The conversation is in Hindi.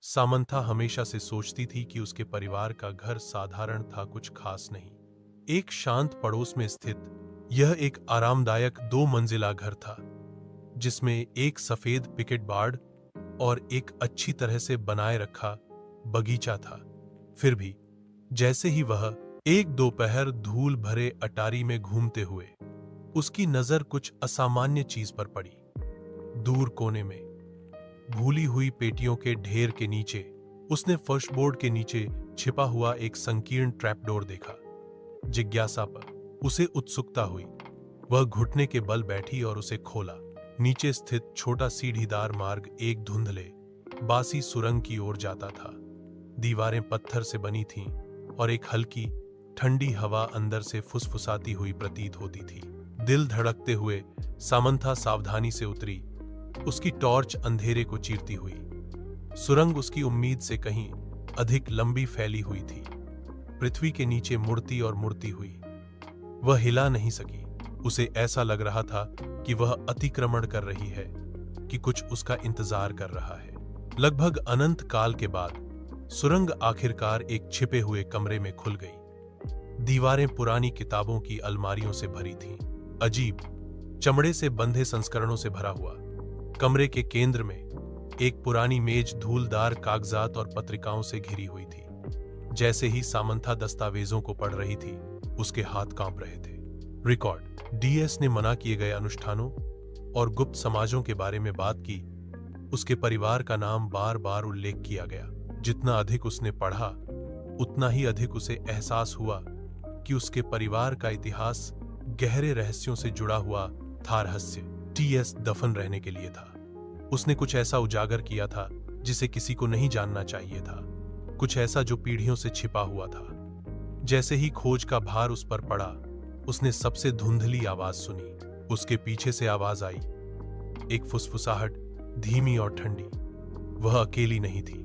सामंथा हमेशा से सोचती थी कि उसके परिवार का घर साधारण था, कुछ खास नहीं। एक शांत पड़ोस में स्थित यह एक आरामदायक 2 मंजिला घर था, जिसमें एक सफेद पिकेट बाड़ और एक अच्छी तरह से बनाए रखा बगीचा था। फिर भी जैसे ही वह एक दोपहर धूल भरे अटारी में घूमते हुए उसकी नजर कुछ असामान्य चीज पर पड़ी। दूर कोने में भूली हुई पेटियों के ढेर के नीचे उसने फर्शबोर्ड के नीचे छिपा हुआ एक संकीर्ण ट्रैपडोर देखा। जिज्ञासा पर उसे उत्सुकता हुई। वह घुटने के बल बैठी और उसे खोला। नीचे स्थित छोटा सीढ़ीदार मार्ग एक धुंधले बासी सुरंग की ओर जाता था। दीवारें पत्थर से बनी थीं और एक हल्की ठंडी हवा अंदर से फुसफुसाती हुई प्रतीत होती थी। दिल धड़कते हुए सामंथा सावधानी से उतरी, उसकी टॉर्च अंधेरे को चीरती हुई। सुरंग उसकी उम्मीद से कहीं अधिक लंबी फैली हुई थी, पृथ्वी के नीचे मुड़ती और मुड़ती हुई। वह हिला नहीं सकी। उसे ऐसा लग रहा था कि वह अतिक्रमण कर रही है, कि कुछ उसका इंतजार कर रहा है। लगभग अनंत काल के बाद सुरंग आखिरकार एक छिपे हुए कमरे में खुल गई। दीवारें पुरानी किताबों की अलमारियों से भरी थीं, अजीब चमड़े से बंधे संस्करणों से भरा हुआ। कमरे के केंद्र में एक पुरानी मेज धूलदार कागजात और पत्रिकाओं से घिरी हुई थी। जैसे ही सामंथा दस्तावेजों को पढ़ रही थी, उसके हाथ कांप रहे थे। रिकॉर्ड डीएस ने मना किए गए अनुष्ठानों और गुप्त समाजों के बारे में बात की। उसके परिवार का नाम बार बार उल्लेख किया गया। जितना अधिक उसने पढ़ा, उतना ही अधिक उसे एहसास हुआ कि उसके परिवार का इतिहास गहरे रहस्यों से जुड़ा हुआ था। रहस्य टीएस दफन रहने के लिए था। उसने कुछ ऐसा उजागर किया था जिसे किसी को नहीं जानना चाहिए था, कुछ ऐसा जो पीढ़ियों से छिपा हुआ था। जैसे ही खोज का भार उस पर पड़ा, उसने सबसे धुंधली आवाज सुनी। उसके पीछे से आवाज आई, एक फुसफुसाहट, धीमी और ठंडी। वह अकेली नहीं थी।